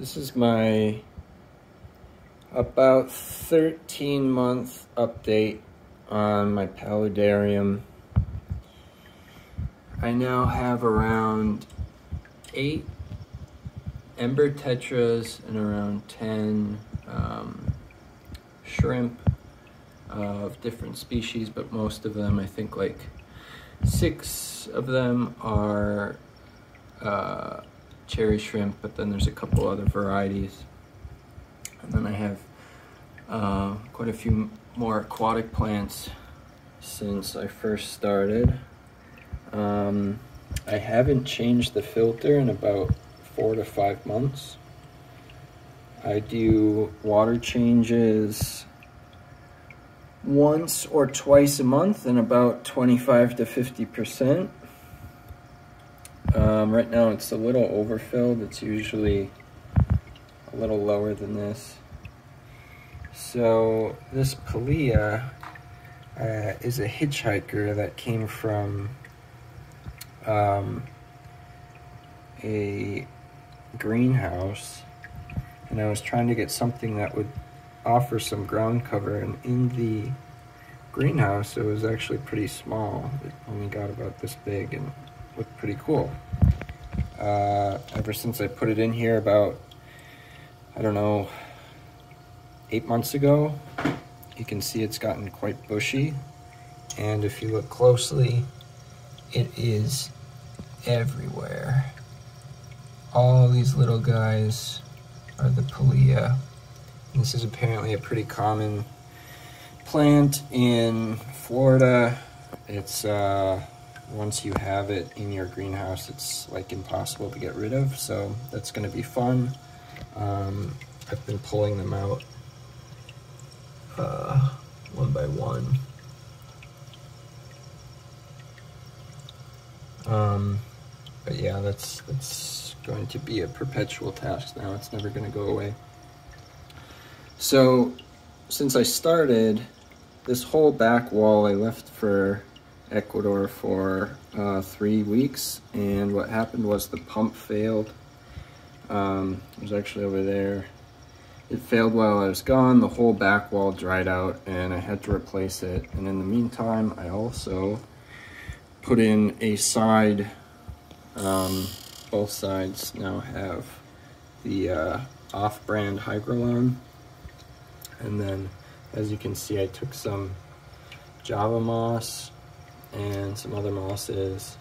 This is my about 13-month update on my paludarium. I now have around 8 ember tetras and around 10 shrimp of different species, but most of them, I think like 6 of them are cherry shrimp, but then there's a couple other varieties. And then I have quite a few more aquatic plants since I first started. I haven't changed the filter in about 4 to 5 months. I do water changes once or twice a month and about 25 to 50%. Right now it's a little overfilled. It's usually a little lower than this. So this Palea is a hitchhiker that came from a greenhouse, and I was trying to get something that would offer some ground cover, and in the greenhouse it was actually pretty small. It only got about this big and looked pretty cool. Ever since I put it in here about, I don't know, 8 months ago, you can see it's gotten quite bushy, and if you look closely, it is everywhere. All these little guys are the Palea. This is apparently a pretty common plant in Florida. It's once you have it in your greenhouse, it's like impossible to get rid of, so that's going to be fun. I've been pulling them out one by one. But yeah, that's going to be a perpetual task now. It's never going to go away. So since I started, this whole back wall I left for Ecuador for 3 weeks, and what happened was the pump failed. It was actually over there. It failed while I was gone. The whole back wall dried out and I had to replace it. And in the meantime, I also put in a side. Both sides now have the off-brand Hygrolon. And then, as you can see, I took some Java moss and some other mosses,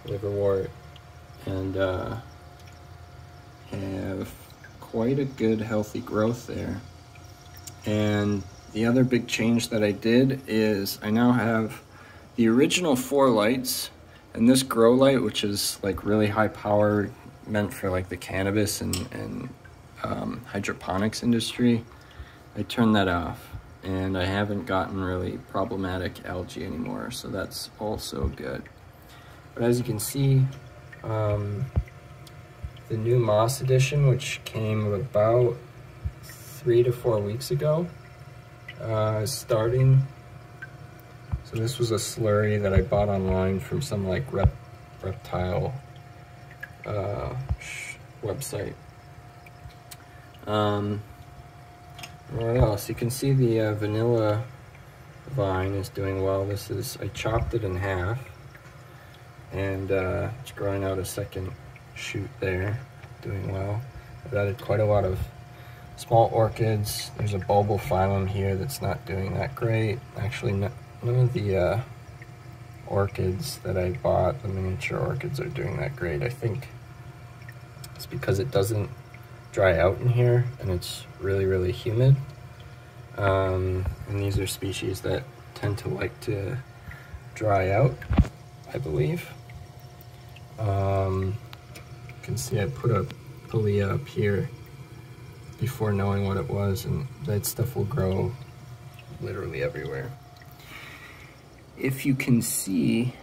liverwort, and have quite a good healthy growth there. And the other big change that I did is I now have the original 4 lights, and this grow light, which is like really high power, meant for like the cannabis and hydroponics industry, I turned that off, and I haven't gotten really problematic algae anymore, so that's also good. But as you can see, the new moss edition, which came about 3 to 4 weeks ago, is starting. So this was a slurry that I bought online from some like reptile website. What else? You can see the vanilla vine is doing well. This is, I chopped it in half, and it's growing out a second shoot there, doing well. I've added quite a lot of small orchids. There's a bulbal phylum here that's not doing that great. Actually, none of the orchids that I bought, the miniature orchids, are doing that great. I think it's because it doesn't dry out in here and it's really, really humid. And these are species that tend to like to dry out, I believe. You can see I put a Palea up here before knowing what it was, and that stuff will grow literally everywhere. If you can see,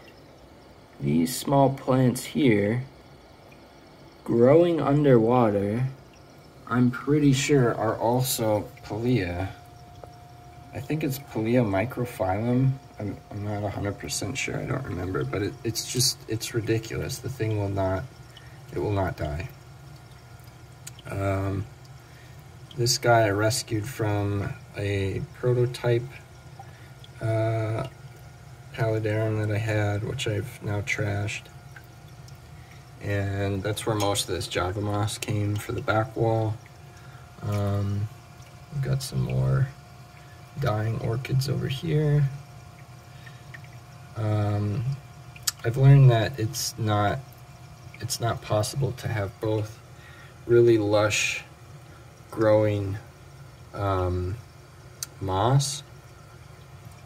these small plants here growing underwater, I'm pretty sure are also Palea. I think it's Palea microphyllum. I'm not 100% sure, I don't remember, but it's ridiculous. The thing will not die. This guy I rescued from a prototype paludarium that I had, which I've now trashed. And that's where most of this Java moss came for the back wall. We've got some more dying orchids over here. I've learned that it's not possible to have both really lush growing moss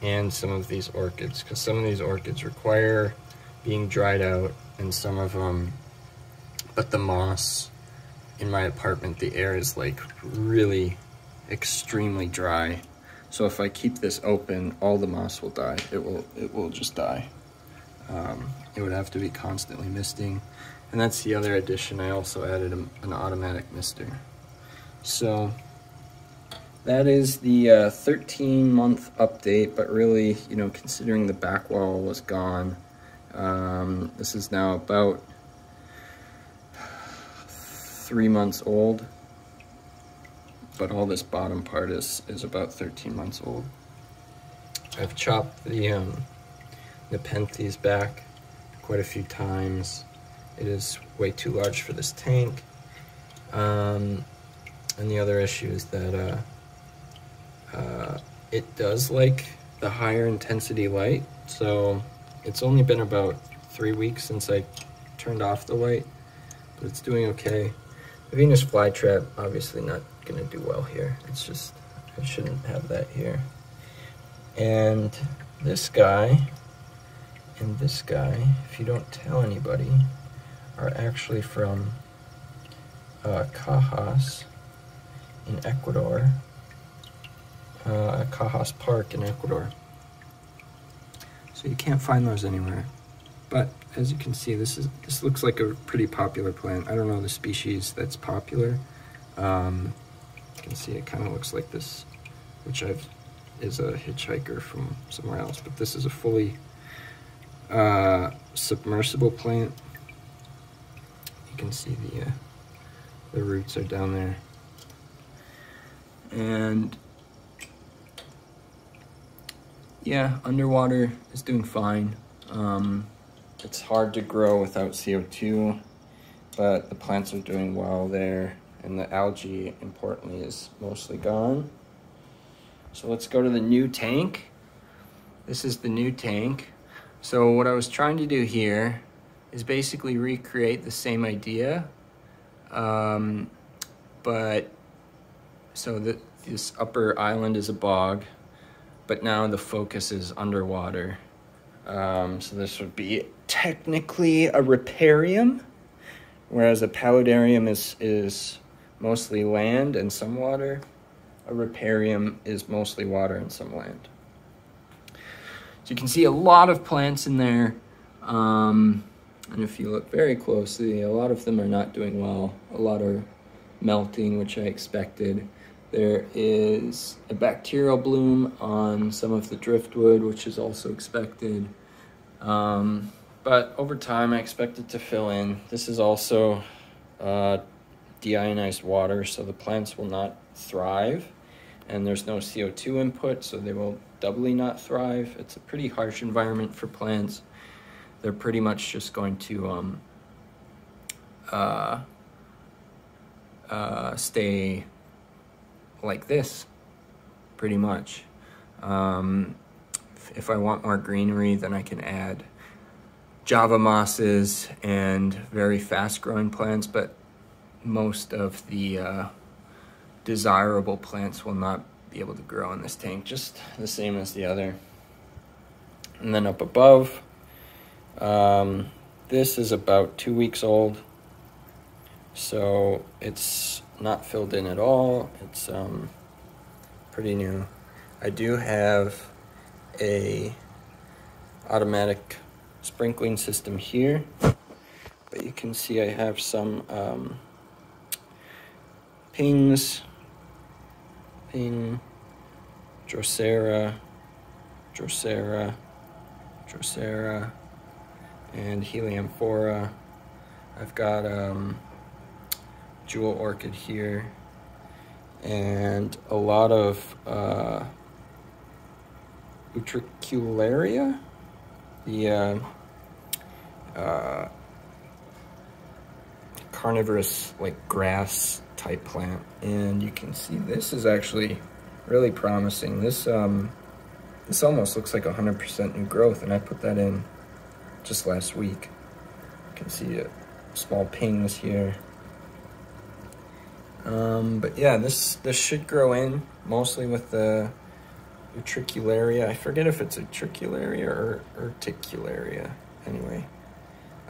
and some of these orchids, because some of these orchids require being dried out, and some of them, but the moss in my apartment, the air is like really extremely dry. So if I keep this open, all the moss will die. It will just die. It would have to be constantly misting. And that's the other addition. I also added an automatic mister. So that is the 13-month update, but really, you know, considering the back wall was gone, this is now about 3 months old, but all this bottom part is about 13 months old. I've chopped the nepenthes back quite a few times. It is way too large for this tank. And the other issue is that it does like the higher intensity light. So it's only been about 3 weeks since I turned off the light, but it's doing okay. The Venus flytrap, obviously not gonna do well here. It's just, I shouldn't have that here. And this guy and this guy, if you don't tell anybody, are actually from Cajas in Ecuador, Cajas Park in Ecuador. So you can't find those anywhere. But as you can see, this looks like a pretty popular plant. I don't know the species that's popular. You can see it kind of looks like this, which is a hitchhiker from somewhere else. But this is a fully submersible plant. You can see the roots are down there. And yeah, underwater is doing fine. It's hard to grow without CO2, but the plants are doing well there, and the algae, importantly, is mostly gone. So let's go to the new tank. This is the new tank. So what I was trying to do here is basically recreate the same idea, but so this upper island is a bog, but now the focus is underwater. So this would be technically a riparium, whereas a paludarium is mostly land and some water. A riparium is mostly water and some land. So you can see a lot of plants in there, and if you look very closely, a lot of them are not doing well. A lot are melting, which I expected. There is a bacterial bloom on some of the driftwood, which is also expected. But over time, I expect it to fill in. This is also deionized water, so the plants will not thrive. And there's no CO2 input, so they will doubly not thrive. It's a pretty harsh environment for plants. They're pretty much just going to stay like this, pretty much. If I want more greenery, then I can add Java mosses and very fast growing plants, but most of the desirable plants will not be able to grow in this tank, just the same as the other. And then up above, this is about 2 weeks old, so it's not filled in at all. It's pretty new. I do have a automatic sprinkling system here, but you can see I have some pings, Drosera, and Helianthora. I've got jewel orchid here, and a lot of utricularia, the carnivorous, like, grass type plant. And you can see this is actually really promising. This almost looks like 100% new growth, and I put that in just last week. You can see small pings here. But yeah, this should grow in mostly with the utricularia. I forget if it's utricularia or urticularia. Anyway,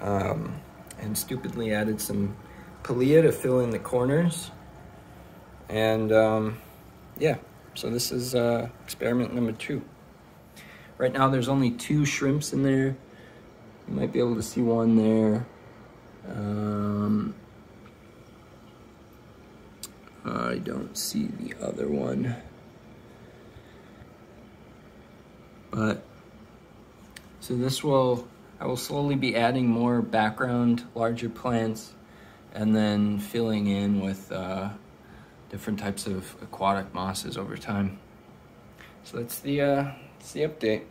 and stupidly added some palea to fill in the corners. And yeah, so this is experiment number 2. Right now there's only 2 shrimps in there. You might be able to see one there. I don't see the other one. But, so I will slowly be adding more background, larger plants, and then filling in with different types of aquatic mosses over time. So that's the update.